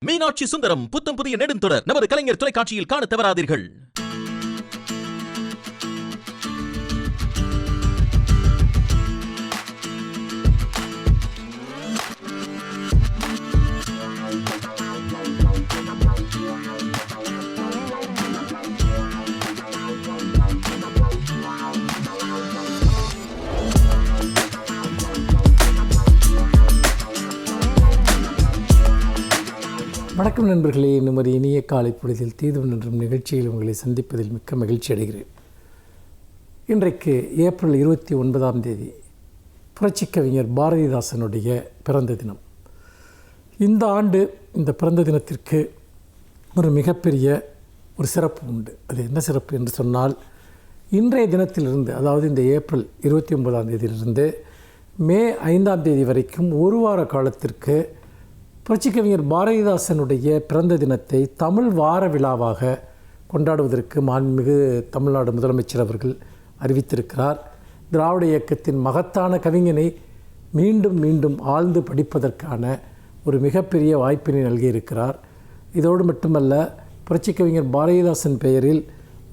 மீனாட்சி சுந்தரம் புத்தம் புதிய நெடுந்தொடர் நமது கலைஞர் தொலைக்காட்சியில் காண தவறாதீர்கள். வணக்கம் நண்பர்களே, இன்னும் ஒரு இனிய காலை பொழுதில் தீதுவன் என்றும் நிகழ்ச்சியில் உங்களை சந்திப்பதில் மிக்க மகிழ்ச்சி அடைகிறேன். இன்றைக்கு ஏப்ரல் 29 புரட்சிக் கவிஞர் பாரதிதாசனுடைய பிறந்த தினம். இந்த ஆண்டு இந்த பிறந்த தினத்திற்கு ஒரு மிகப்பெரிய ஒரு சிறப்பு உண்டு. அது என்ன சிறப்பு என்று சொன்னால், இன்றைய தினத்திலிருந்து, அதாவது இந்த ஏப்ரல் 29 மே 5 வரைக்கும் ஒரு வார காலத்திற்கு புரட்சிக் கவிஞர் பாரதிதாசனுடைய பிறந்த தினத்தை தமிழ் வார விழாவாக கொண்டாடுவதற்கு மாண்புமிகு தமிழ்நாடு முதலமைச்சர் அவர்கள் அறிவித்திருக்கிறார். திராவிட இயக்கத்தின் மகத்தான கவிஞனை மீண்டும் மீண்டும் ஆழ்ந்து படிப்பதற்கான ஒரு மிகப்பெரிய வாய்ப்பினை நல்கியிருக்கிறார். இதோடு மட்டுமல்ல, புரட்சிக் கவிஞர் பாரதிதாசன் பெயரில்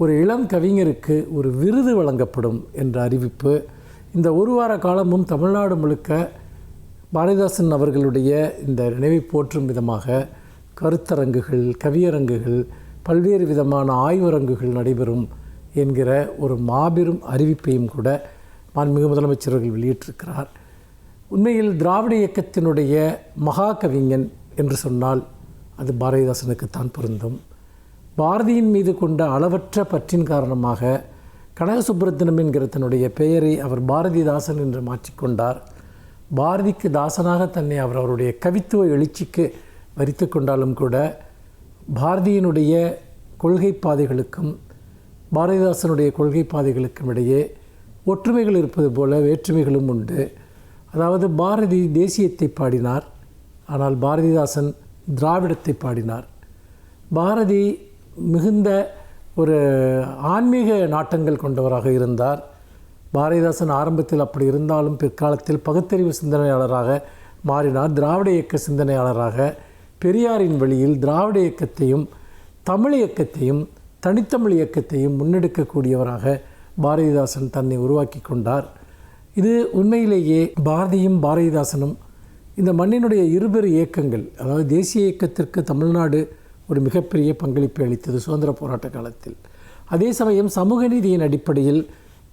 ஒரு இளம் கவிஞருக்கு ஒரு விருது வழங்கப்படும் என்ற அறிவிப்பு. இந்த ஒரு வார காலமும் தமிழ்நாடு முழுக்க பாரதிதாசன் அவர்களுடைய இந்த நினைவை போற்றும் விதமாக கருத்தரங்குகள், கவியரங்குகள், பல்வேறு விதமான ஆய்வரங்குகள் நடைபெறும் என்கிற ஒரு மாபெரும் அறிவிப்பையும் கூட மாண்புமிகு முதலமைச்சர்கள் வெளியிட்டிருக்கிறார். உண்மையில் திராவிட இயக்கத்தினுடைய மகா கவிஞன் என்று சொன்னால் அது பாரதிதாசனுக்குத்தான் பொருந்தும். பாரதியின் மீது கொண்ட அளவற்ற பற்றின் காரணமாக கனக சுப்புரத்தினம் என்கிற தன்னுடைய பெயரை அவர் பாரதிதாசன் என்று மாற்றிக்கொண்டார். பாரதிக்கு தாசனாக தன்னை அவருடைய கவித்துவ எழுச்சிக்கு வரித்து கொண்டாலும் கூட பாரதியினுடைய கொள்கை பாதைகளுக்கும் பாரதிதாசனுடைய கொள்கை பாதைகளுக்கும் இடையே ஒற்றுமைகள் இருப்பது போல வேற்றுமைகளும் உண்டு. அதாவது பாரதி தேசியத்தை பாடினார், ஆனால் பாரதிதாசன் திராவிடத்தை பாடினார். பாரதி மிகுந்த ஒரு ஆன்மீக நாட்டங்கள் கொண்டவராக இருந்தார். பாரதிதாசன் ஆரம்பத்தில் அப்படி இருந்தாலும் பிற்காலத்தில் பகுத்தறிவு சிந்தனையாளராக மாறினார். திராவிட இயக்க சிந்தனையாளராக பெரியாரின் வழியில் திராவிட இயக்கத்தையும் தமிழ் இயக்கத்தையும் தனித்தமிழ் இயக்கத்தையும் முன்னெடுக்கக்கூடியவராக பாரதிதாசன் தன்னை உருவாக்கி கொண்டார். இது உண்மையிலேயே பாரதியும் பாரதிதாசனும் இந்த மண்ணினுடைய இருபெரு இயக்கங்கள், அதாவது தேசிய இயக்கத்திற்கு தமிழ்நாடு ஒரு மிகப்பெரிய பங்களிப்பை அளித்தது சுதந்திர போராட்ட காலத்தில். அதே சமயம் சமூக நீதியின் அடிப்படையில்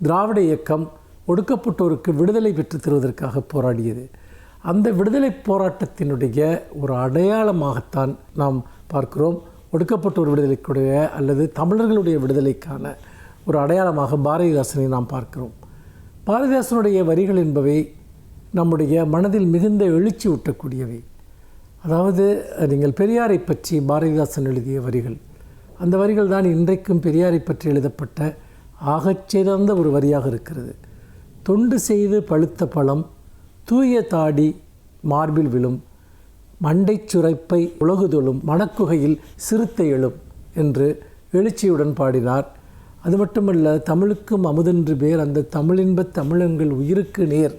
திராவிட இயக்கம் ஒடுக்கப்பட்டோருக்கு விடுதலை பெற்று தருவதற்காக போராடியது. அந்த விடுதலை போராட்டத்தினுடைய ஒரு அடையாளமாகத்தான் நாம் பார்க்கிறோம். ஒடுக்கப்பட்டோர் விடுதலைக்குடைய அல்லது தமிழர்களுடைய விடுதலைக்கான ஒரு அடையாளமாக பாரதிதாசனை நாம் பார்க்கிறோம். பாரதிதாசனுடைய வரிகள் என்பவை நம்முடைய மனதில் மிகுந்த எழுச்சி ஊட்டக்கூடியவை. அதாவது நீங்கள் பெரியாரை பற்றி பாரதிதாசன் எழுதிய வரிகள், அந்த வரிகள் தான் இன்றைக்கும் பெரியாரை பற்றி எழுதப்பட்ட ஆகச்சிறந்த ஒரு வரியாக இருக்கிறது. தொண்டு செய்து பழுத்த பழம் தூய தாடி மார்பில் விழும், மண்டை சுரைப்பை உலகுதொழும் மணக்குகையில் சிறுத்தை எழும் என்று எழுச்சியுடன் பாடினார். அது மட்டுமல்ல, தமிழுக்கும் அமுதென்று பேர், அந்த தமிழின்ப தமிழங்கள் உயிருக்கு நேர்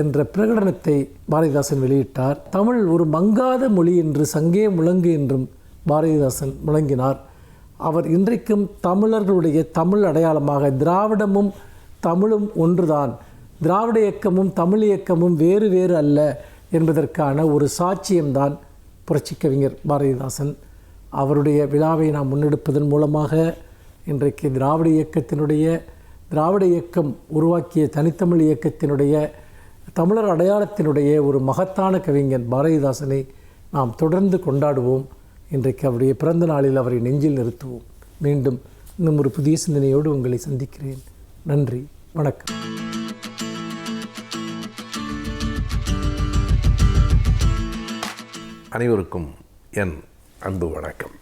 என்ற பிரகடனத்தை பாரதிதாசன் வெளியிட்டார். தமிழ் ஒரு மங்காத மொழி என்று சங்கே முழங்கு என்றும் பாரதிதாசன் முழங்கினார். அவர் இன்றைக்கும் தமிழர்களுடைய தமிழ் அடையாளமாக திராவிடமும் தமிழும் ஒன்றுதான், திராவிட இயக்கமும் தமிழ் இயக்கமும் வேறு வேறு அல்ல என்பதற்கான ஒரு சாட்சியம்தான் புரட்சிக் கவிஞர் பாரதிதாசன். அவருடைய விழாவை நாம் முன்னெடுப்பதன் மூலமாக இன்றைக்கு திராவிட இயக்கம் உருவாக்கிய தனித்தமிழ் இயக்கத்தினுடைய தமிழர் அடையாளத்தினுடைய ஒரு மகத்தான கவிஞன் பாரதிதாசனை நாம் தொடர்ந்து கொண்டாடுவோம். இன்றைக்கு அவருடைய பிறந்த நாளில் அவரை நெஞ்சில் நிறுத்துவோம். மீண்டும் இன்னும் ஒரு புதிய சிந்தனையோடு உங்களை சந்திக்கிறேன். நன்றி, வணக்கம். அனைவருக்கும் என் அன்பு வணக்கம்.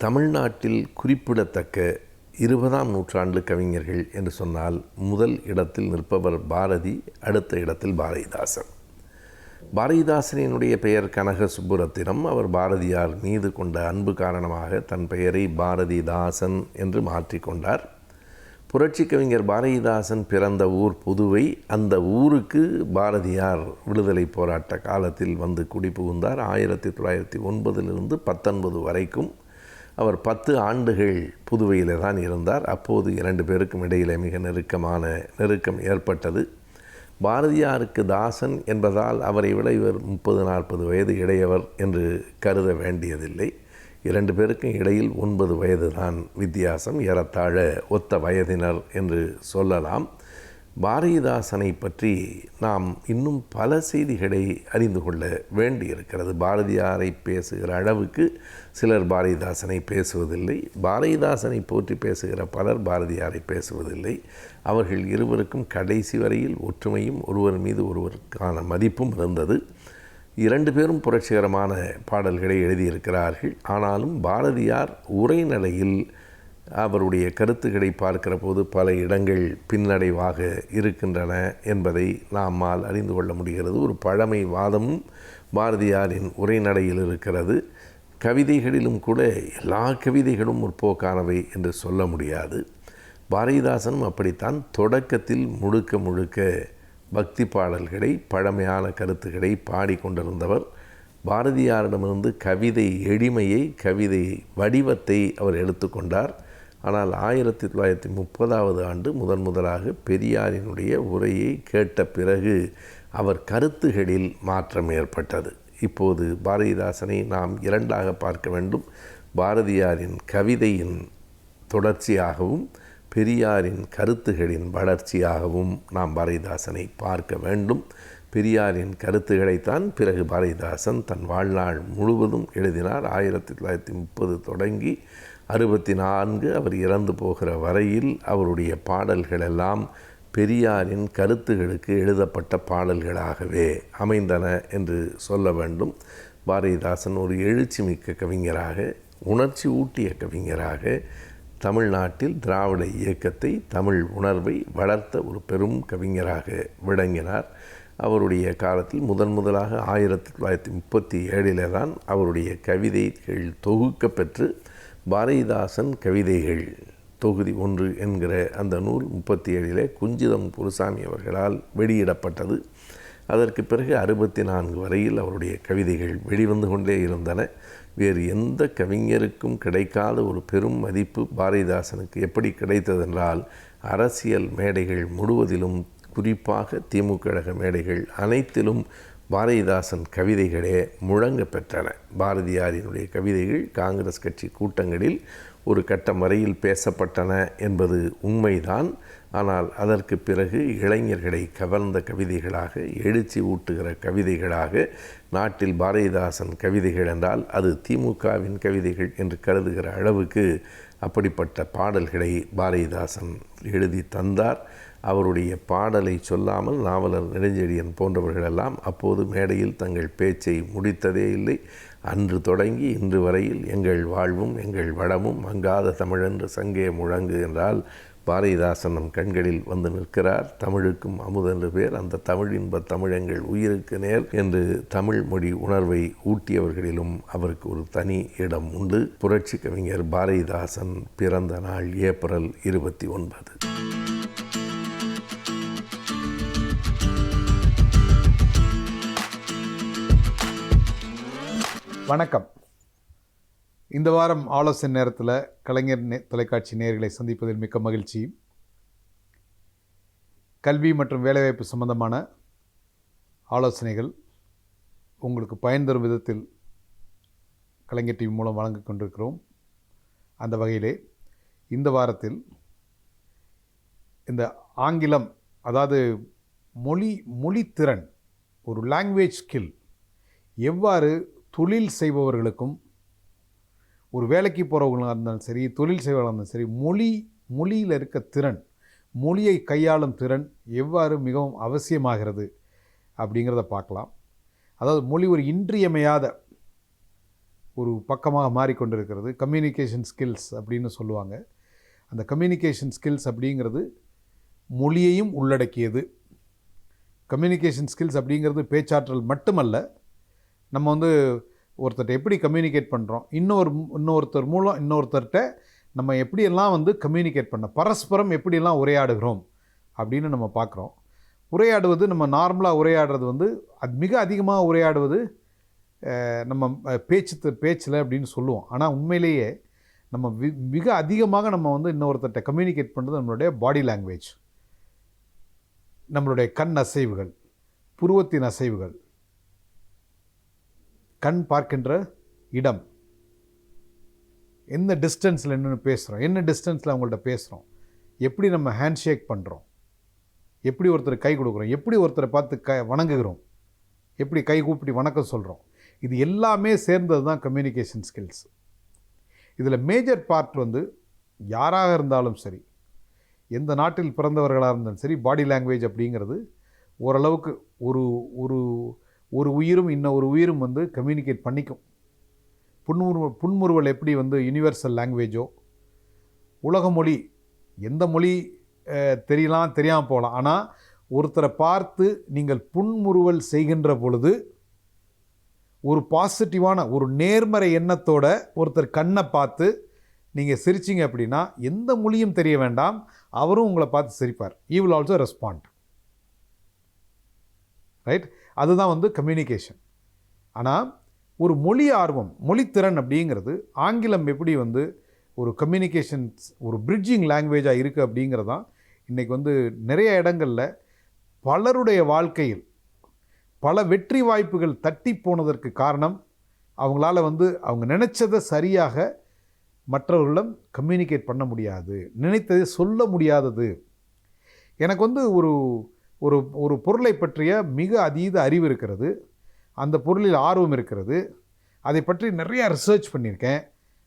தமிழ்நாட்டில் குறிப்பிடத்தக்க 20ஆம் நூற்றாண்டு கவிஞர்கள் என்று சொன்னால் முதல் இடத்தில் நிற்பவர் பாரதி, அடுத்த இடத்தில் பாரதிதாசன். பாரதிதாசனினுடைய பெயர் கனக சுப்புரத்தினம். அவர் பாரதியார் மீது கொண்ட அன்பு காரணமாக தன் பெயரை பாரதிதாசன் என்று மாற்றிக்கொண்டார். புரட்சி கவிஞர் பாரதிதாசன் பிறந்த ஊர் புதுவை. அந்த ஊருக்கு பாரதியார் விடுதலை போராட்ட காலத்தில் வந்து குடிபுகுந்தார். 1909 19 வரைக்கும் அவர் 10 ஆண்டுகள் புதுவையில் தான் இருந்தார். அப்போது 2 பேருக்கும் இடையில் மிக நெருக்கம் ஏற்பட்டது. பாரதியாருக்கு தாசன் என்பதால் அவரை விட இவர் 30-40 வயது இளையவர் என்று கருத வேண்டியதில்லை. 2 பேருக்கும் இடையில் 9 வயது தான் வித்தியாசம். ஏறத்தாழ ஒத்த வயதினர் என்று சொல்லலாம். பாரதிதாசனை பற்றி நாம் இன்னும் பல செய்திகளை அறிந்து கொள்ள வேண்டியிருக்கிறது. பாரதியாரை பேசுகிற அளவுக்கு சிலர் பாரதிதாசனை பேசுவதில்லை. பாரதிதாசனை போற்றி பேசுகிற பலர் பாரதியாரை பேசுவதில்லை. அவர்கள் இருவருக்கும் கடைசி வரையில் ஒற்றுமையும் ஒருவர் மீது ஒருவருக்கான மதிப்பும் இருந்தது. 2 பேரும் புரட்சிகரமான பாடல்களை எழுதியிருக்கிறார்கள். ஆனாலும் பாரதியார் உரைநடையில் அவருடைய கருத்துக்களை பார்க்கிற போது பல இடங்கள் பின்னடைவாக இருக்கின்றன என்பதை நம்மால் அறிந்து கொள்ள முடிகிறது. ஒரு பழமை வாதமும் பாரதியாரின் உரைநடையில் இருக்கிறது. கவிதைகளிலும் கூட எல்லா கவிதைகளும் முற்போக்கானவை என்று சொல்ல முடியாது. பாரதிதாசனும் அப்படித்தான். தொடக்கத்தில் முழுக்க பக்தி பாடல்களை, பழமையான கருத்துக்களை பாடிக்கொண்டிருந்தவர். பாரதியாரிடமிருந்து கவிதை எளிமையை, கவிதை வடிவத்தை அவர் எடுத்துக்கொண்டார். ஆனால் 1930 ஆண்டு முதலாக பெரியாரினுடைய உரையை கேட்ட பிறகு அவர் கருத்துகளில் மாற்றம் ஏற்பட்டது. இப்போது பாரதிதாசனை நாம் 2ஆக பார்க்க வேண்டும். பாரதியாரின் கவிதையின் தொடர்ச்சியாகவும் பெரியாரின் கருத்துகளின் வளர்ச்சியாகவும் நாம் பாரதிதாசனை பார்க்க வேண்டும். பெரியாரின் கருத்துக்களைத்தான் பிறகு பாரதிதாசன் தன் வாழ்நாள் முழுவதும் எழுதினார். 1930 தொடங்கி 64 அவர் இறந்து போகிற வரையில் அவருடைய பாடல்களெல்லாம் பெரியாரின் கருத்துகளுக்கு எழுதப்பட்ட பாடல்களாகவே அமைந்தன என்று சொல்ல வேண்டும். பாரதிதாசன் ஒரு எழுச்சிமிக்க கவிஞராக, உணர்ச்சி ஊட்டிய கவிஞராக, தமிழ்நாட்டில் திராவிட இயக்கத்தை, தமிழ் உணர்வை வளர்த்த ஒரு பெரும் கவிஞராக விளங்கினார். அவருடைய காலத்தில் முதலாக 1937 தான் அவருடைய கவிதைகள் தொகுக்க பெற்று பாரதிதாசன் கவிதைகள் தொகுதி 1 என்கிற அந்த நூல் 37 குஞ்சிதம் குருசாமி அவர்களால் வெளியிடப்பட்டது. அதற்கு பிறகு 64 வரையில் அவருடைய கவிதைகள் வெளிவந்து கொண்டே இருந்தன. வேறு எந்த கவிஞருக்கும் கிடைக்காத ஒரு பெரும் மதிப்பு பாரதிதாசனுக்கு எப்படி கிடைத்ததென்றால், அரசியல் மேடைகள் முழுவதிலும், குறிப்பாக திமுக கழக மேடைகள் அனைத்திலும் பாரதிதாசன் கவிதைகளே முழங்க பெற்றன. பாரதியாரினுடைய கவிதைகள் காங்கிரஸ் கட்சி கூட்டங்களில் ஒரு கட்டம் வரையில் பேசப்பட்டன என்பது உண்மைதான். ஆனால் அதற்கு பிறகு இளைஞர்களை கவர்ந்த கவிதைகளாக, எழுச்சி ஊட்டுகிற கவிதைகளாக, நாட்டில் பாரதிதாசன் கவிதைகள் என்றால் அது திமுகவின் கவிதைகள் என்று கருதுகிற அளவுக்கு அப்படிப்பட்ட பாடல்களை பாரதிதாசன் எழுதி தந்தார். அவருடைய பாடலை சொல்லாமல் நாவலர் நெடுஞ்செழியன் போன்றவர்களெல்லாம் அப்போது மேடையில் தங்கள் பேச்சை முடித்ததே இல்லை. அன்று தொடங்கி இன்று வரையில் எங்கள் வாழ்வும் எங்கள் வளமும் மங்காத தமிழென்று சங்கே முழங்கு என்றால் பாரதிதாசன் நம் கண்களில் வந்து நிற்கிறார். தமிழுக்கும் அமுதென்று பேர், அந்த தமிழின்ப தமிழெங்கள் உயிருக்கு நேர் என்று தமிழ் மொழி உணர்வை ஊட்டியவர்களிலும் அவருக்கு ஒரு தனி இடம் உண்டு. புரட்சி கவிஞர் பாரதிதாசன் பிறந்த நாள் ஏப்ரல் 29. வணக்கம். இந்த வாரம் ஆலோசனை நேரத்தில் கலைஞர் தொலைக்காட்சி நேயர்களை சந்திப்பதில் மிக்க மகிழ்ச்சி. கல்வி மற்றும் வேலைவாய்ப்பு சம்பந்தமான ஆலோசனைகள் உங்களுக்கு பயன் தரும் விதத்தில் கலைஞர் டிவி மூலம் வழங்கிக் கொண்டிருக்கிறோம். அந்த வகையிலே இந்த வாரத்தில் இந்த ஆங்கிலம், அதாவது மொழித்திறன், ஒரு லாங்குவேஜ் ஸ்கில் எவ்வாறு தொழில் செய்பவர்களுக்கும், ஒரு வேலைக்கு போகிறவங்களாக இருந்தாலும் சரி, தொழில் செய்பவர்களாக இருந்தாலும் சரி, மொழியில் இருக்க திறன், மொழியை கையாளும் திறன் எவ்வாறு மிகவும் அவசியமாகிறது அப்படிங்கிறத பார்க்கலாம். அதாவது மொழி ஒரு இன்றியமையாத ஒரு பக்கமாக மாறிக்கொண்டிருக்கிறது. கம்யூனிகேஷன் ஸ்கில்ஸ் அப்படின்னு சொல்லுவாங்க. அந்த கம்யூனிகேஷன் ஸ்கில்ஸ் அப்படிங்கிறது மொழியையும் உள்ளடக்கியது. கம்யூனிகேஷன் ஸ்கில்ஸ் அப்படிங்கிறது பேச்சாற்றல் மட்டுமல்ல. நம்ம ஒருத்தர்கிட்ட எப்படி கம்யூனிகேட் பண்ணுறோம், இன்னொருத்தர் மூலம் இன்னொருத்தர்கிட்ட நம்ம எப்படியெல்லாம் வந்து கம்யூனிகேட் பண்ண பரஸ்பரம் எப்படியெல்லாம் உரையாடுகிறோம் அப்படின்னு நம்ம பார்க்குறோம். உரையாடுவது நம்ம நார்மலாக உரையாடுறது வந்து அது மிக அதிகமாக உரையாடுவது நம்ம பேச்சில் அப்படின்னு சொல்லுவோம். ஆனால் உண்மையிலேயே நம்ம மிக அதிகமாக நம்ம வந்து இன்னொருத்தட்ட கம்யூனிகேட் பண்ணுறது நம்மளுடைய பாடி லாங்குவேஜ், நம்மளுடைய கண் அசைவுகள், புருவத்தின் அசைவுகள், கண் பார்க்கின்ற இடம், என்ன டிஸ்டன்ஸில் நின்று பேசுகிறோம், என்ன டிஸ்டன்ஸில் அவங்கள்ட்ட பேசுகிறோம், எப்படி நம்ம ஹேண்ட் ஷேக் பண்ணுறோம், எப்படி ஒருத்தர் கை கொடுக்குறோம், எப்படி ஒருத்தரை பார்த்து வணங்குகிறோம், எப்படி கை கூப்பிட்டு வணக்கம் சொல்கிறோம். இது எல்லாமே சேர்ந்தது தான் கம்யூனிகேஷன் ஸ்கில்ஸ். இதில் மேஜர் பார்ட் வந்து யாராக இருந்தாலும் சரி, எந்த நாட்டில் பிறந்தவர்களாக இருந்தாலும் சரி, பாடி லாங்குவேஜ் அப்படிங்கிறது ஓரளவுக்கு ஒரு ஒரு ஒரு உயிரும் இன்னொரு உயிரும் வந்து கம்யூனிகேட் பண்ணிக்கும். புன்முறுவல் எப்படி வந்து யுனிவர்சல் லாங்குவேஜோ, உலக மொழி எந்த மொழி தெரியலாம் தெரியாமல் போகலாம், ஆனால் ஒருத்தரை பார்த்து நீங்கள் புன்முறுவல் செய்கின்ற பொழுது ஒரு பாசிட்டிவான ஒரு நேர்மறை எண்ணத்தோட ஒருத்தர் கண்ணை பார்த்து நீங்கள் சிரிச்சிங்க அப்படின்னா எந்த மொழியும் தெரிய வேண்டாம், அவரும் உங்களை பார்த்து சிரிப்பார். He will also respond. Right? அதுதான் வந்து கம்யூனிகேஷன். ஆனால் ஒரு மொழி ஆர்வம், மொழித்திறன் அப்படிங்கிறது ஆங்கிலம் எப்படி வந்து ஒரு கம்யூனிகேஷன்ஸ் ஒரு பிரிட்ஜிங் லாங்குவேஜாக இருக்குது அப்படிங்கிறது தான் இன்றைக்கி வந்து நிறைய இடங்களில் பலருடைய வாழ்க்கையில் பல வெற்றி வாய்ப்புகள் தட்டி போனதற்கு காரணம் அவங்களால வந்து அவங்க நினச்சதை சரியாக மற்றவர்களிடம் கம்யூனிகேட் பண்ண முடியாது, நினைத்ததை சொல்ல முடியாதது. எனக்கு வந்து ஒரு ஒரு ஒரு பொருளை பற்றிய மிக அதீத அறிவு இருக்கிறது, அந்த பொருளில் ஆர்வம் இருக்கிறது, அதை பற்றி நிறையா ரிசர்ச் பண்ணியிருக்கேன்.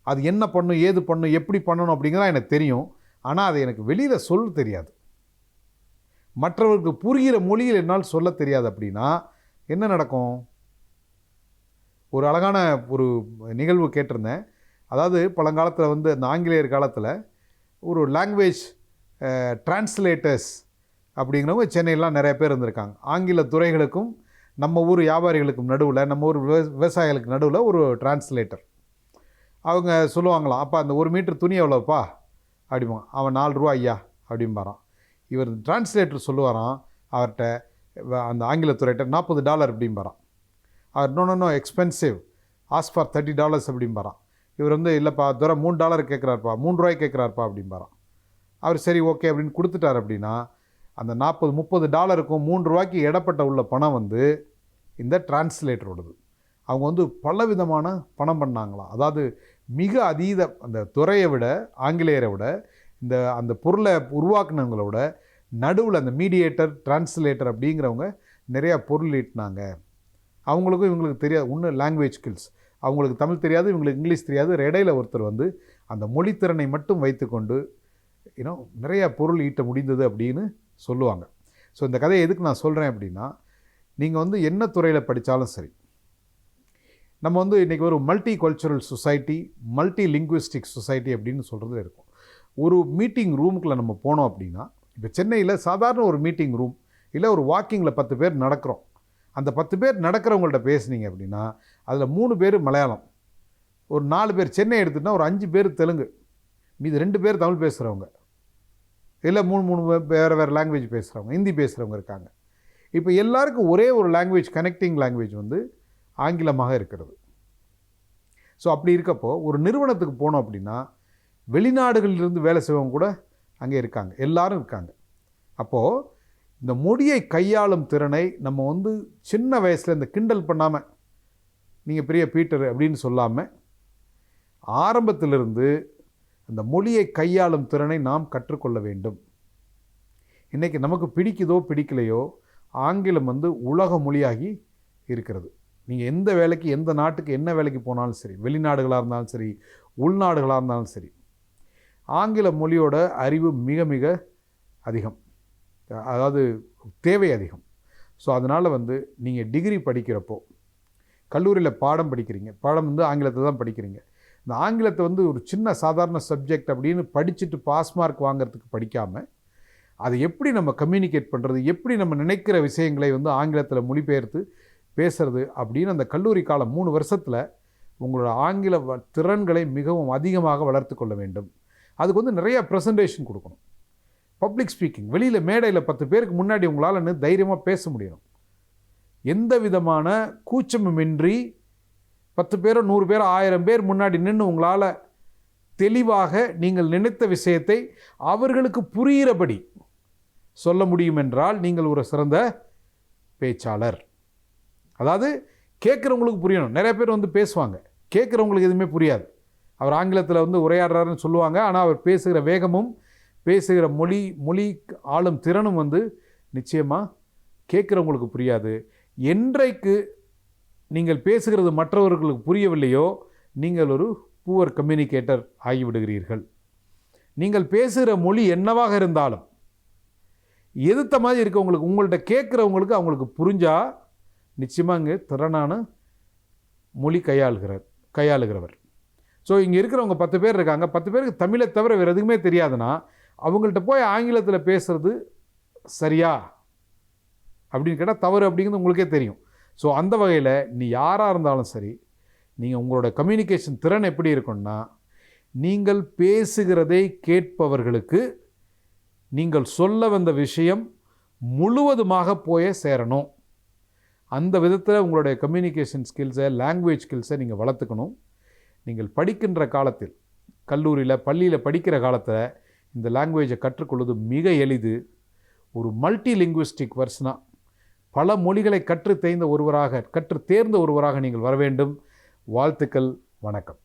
அது என்ன பண்ணும், ஏது பண்ணும், எப்படி பண்ணணும் அப்படிங்கிறதா எனக்கு தெரியும். ஆனால் அதை எனக்கு வெளியில் சொல்ல தெரியாது, மற்றவர்களுக்கு புரிகிற மொழியில் என்னால் சொல்ல தெரியாது. அப்படின்னா என்ன நடக்கும்? ஒரு அழகான ஒரு நிகழ்வு கேட்டிருந்தேன். அதாவது பழங்காலத்தில் வந்து அந்த ஆங்கிலேயர் காலத்தில் ஒரு லாங்குவேஜ் டிரான்ஸ்லேட்டர்ஸ் அப்படிங்கிறவங்க சென்னையிலாம் நிறைய பேர் இருந்திருக்காங்க. ஆங்கில துறைகளுக்கும் நம்ம ஊர் வியாபாரிகளுக்கும் நடுவில், நம்ம ஊர் விவசாயிகளுக்கு நடுவில் ஒரு டிரான்ஸ்லேட்டர். அவங்க சொல்லுவாங்களாம், அப்போ அந்த 1 மீட்டர் துணி எவ்வளோப்பா அப்படிமா, அவன் 4 ரூபா ஐயா அப்படிம்பாரான். இவர் டிரான்ஸ்லேட்டர் சொல்லுவாராம் அவர்கிட்ட, அந்த ஆங்கிலத்துறையிட்ட $40 அப்படிம்பாரான். அவர் நோ எக்ஸ்பென்சிவ், ஆஸ் ஃபார் $30 அப்படிம்பாரான். இவர் வந்து இல்லைப்பா தூர $3 கேட்குறாருப்பா, 3 ரூபாய்க்கு கேட்குறாருப்பா அப்படிம்பாரான். அவர் சரி ஓகே அப்படின்னு கொடுத்துட்டார். அப்படின்னா அந்த $40-30க்கும் 3 ரூபாய்க்கு இடப்பட்ட உள்ள பணம் வந்து இந்த டிரான்ஸ்லேட்டரோடது. அவங்க வந்து பல விதமான பணம் பண்ணாங்களாம். அதாவது மிக அதீத அந்த துறையை விட, ஆங்கிலேயரை விட, அந்த பொருளை உருவாக்குனவங்களோட நடுவில் அந்த மீடியேட்டர் டிரான்ஸ்லேட்டர் அப்படிங்கிறவங்க நிறையா பொருள் ஈட்டினாங்க. அவங்களுக்கும் இவங்களுக்கு தெரியாது ஒன்று லாங்குவேஜ் ஸ்கில்ஸ், அவங்களுக்கு தமிழ் தெரியாது, இவங்களுக்கு இங்கிலீஷ் தெரியாது. இடையில ஒருத்தர் வந்து அந்த மொழித்திறனை மட்டும் வைத்துக்கொண்டு நிறையா பொருள் ஈட்ட முடிந்தது அப்படின்னு சொல்லுவாங்க. ஸோ இந்த கதையை எதுக்கு நான் சொல்கிறேன் அப்படின்னா, நீங்கள் வந்து என்ன துறையில் படித்தாலும் சரி, நம்ம வந்து இன்றைக்கி ஒரு multi cultural society, multi linguistic society அப்படின்னு சொல்கிறது இருக்கும். ஒரு மீட்டிங் ரூமுக்குள்ளே நம்ம போனோம் அப்படின்னா, இப்போ சென்னையில் சாதாரண ஒரு மீட்டிங் ரூம் இல்லை ஒரு வாக்கிங்கில் 10 பேர் நடக்கிறோம். அந்த 10 பேர் நடக்கிறவங்கள்ட்ட பேசுனீங்க அப்படின்னா அதில் 3 பேர் மலையாளம், ஒரு 4 பேர் சென்னை எடுத்துகிட்டா ஒரு 5 பேர் தெலுங்கு, மீது 2 பேர் தமிழ் பேசுகிறவங்க, இல்லை 3 வேறு லாங்குவேஜ் பேசுகிறவங்க, ஹிந்தி பேசுகிறவங்க இருக்காங்க. இப்போ எல்லாருக்கும் ஒரே ஒரு லாங்குவேஜ், கனெக்டிங் லாங்குவேஜ் வந்து ஆங்கிலமாக இருக்கிறது. ஸோ அப்படி இருக்கப்போ ஒரு நிறுவனத்துக்கு போனோம் அப்படின்னா வெளிநாடுகளிலிருந்து வேலை செய்வங்க கூட அங்கே இருக்காங்க, எல்லாரும் இருக்காங்க. அப்போது இந்த மொழியை கையாளும் திறனை நம்ம வந்து சின்ன வயசில் இந்த கிண்டல் பண்ணாமல், நீங்கள் பெரிய பீட்டர் அப்படின்னு சொல்லாமல், ஆரம்பத்திலிருந்து அந்த மொழியை கையாளும் திறனை நாம் கற்றுக்கொள்ள வேண்டும். இன்றைக்கி நமக்கு பிடிக்குதோ பிடிக்கலையோ ஆங்கிலம் வந்து உலக மொழியாகி இருக்கிறது. நீங்கள் எந்த வேலைக்கு, எந்த நாட்டுக்கு என்ன வேலைக்கு போனாலும் சரி, வெளிநாடுகளாக இருந்தாலும் சரி, உள்நாடுகளாக இருந்தாலும் சரி, ஆங்கில மொழியோட அறிவு மிக மிக அதிகம், அதாவது தேவை அதிகம். ஸோ அதனால் வந்து நீங்கள் டிகிரி படிக்கிறப்போ, கல்லூரியில் பாடம் படிக்கிறீங்க, பாடம் வந்து ஆங்கிலத்தை தான் படிக்கிறீங்க. இந்த ஆங்கிலத்தை வந்து ஒரு சின்ன சாதாரண சப்ஜெக்ட் அப்படின்னு படிச்சுட்டு பாஸ் மார்க் வாங்கிறதுக்கு படிக்காமல், அதை எப்படி நம்ம கம்யூனிகேட் பண்ணுறது, எப்படி நம்ம நினைக்கிற விஷயங்களை வந்து ஆங்கிலத்தில் மொழிபெயர்த்து பேசுறது அப்படின்னு அந்த கல்லூரி காலம் 3 வருஷத்தில் உங்களோட ஆங்கில திறன்களை மிகவும் அதிகமாக வளர்த்து கொள்ள வேண்டும். அதுக்கு வந்து நிறைய ப்ரெசன்டேஷன் கொடுக்கணும். பப்ளிக் ஸ்பீக்கிங், வெளியில் மேடையில் 10 பேருக்கு முன்னாடி உங்களால் தைரியமாக பேச முடியணும். எந்த விதமான கூச்சமுமின்றி 10 பேரோ 100 பேரோ 1000 பேர் முன்னாடி நின்று உங்களால் தெளிவாக நீங்கள் நினைத்த விஷயத்தை அவர்களுக்கு புரிகிறபடி சொல்ல முடியும் என்றால் நீங்கள் ஒரு சிறந்த பேச்சாளர். அதாவது கேட்குறவங்களுக்கு புரியணும். நிறைய பேர் வந்து பேசுவாங்க, கேட்குறவங்களுக்கு எதுவுமே புரியாது. அவர் ஆங்கிலத்தில் வந்து உரையாடுறாருன்னு சொல்லுவாங்க, ஆனால் அவர் பேசுகிற வேகமும் பேசுகிற மொழி ஆளும் திறனும் வந்து நிச்சயமாக கேட்குறவங்களுக்கு புரியாது. என்றைக்கு நீங்கள் பேசுகிறது மற்றவர்களுக்கு புரியவில்லையோ நீங்கள் ஒரு புவர் கம்யூனிகேட்டர் ஆகிவிடுகிறீர்கள். நீங்கள் பேசுகிற மொழி என்னவாக இருந்தாலும் எதிர்த்த மாதிரி இருக்கவங்களுக்கு, உங்கள்கிட்ட கேட்குறவங்களுக்கு அவங்களுக்கு புரிஞ்சால் நிச்சயமாக இங்கே திறனான மொழி கையாளுகிறவர். ஸோ இங்கே இருக்கிறவங்க 10 பேர் இருக்காங்க, 10 பேருக்கு தமிழை தவிர வேறு எதுவுமே தெரியாதுன்னா அவங்கள்ட்ட போய் ஆங்கிலத்தில் பேசுகிறது சரியா அப்படின்னு கேட்டால் தவறு அப்படிங்கிறது உங்களுக்கே தெரியும். ஸோ அந்த வகையில் நீ யாராக இருந்தாலும் சரி, நீங்கள் உங்களோட கம்யூனிகேஷன் திறன் எப்படி இருக்குன்னா, நீங்கள் பேசுகிறதை கேட்பவர்களுக்கு நீங்கள் சொல்ல வந்த விஷயம் முழுவதுமாக போய் சேரணும். அந்த விதத்தில் உங்களுடைய கம்யூனிகேஷன் ஸ்கில்ஸை, லாங்குவேஜ் ஸ்கில்ஸை நீங்கள் வளர்த்துக்கணும். நீங்கள் படிக்கின்ற காலத்தில், கல்லூரியில் பள்ளியில் படிக்கிற காலத்தில் இந்த லாங்குவேஜை கற்றுக்கொள்வது மிக எளிது. ஒரு மல்டி லிங்குவிஸ்டிக் பர்சனாக பல மொழிகளை கற்று தேர்ந்த ஒருவராக நீங்கள் வர வேண்டும். வாழ்த்துக்கள். வணக்கம்.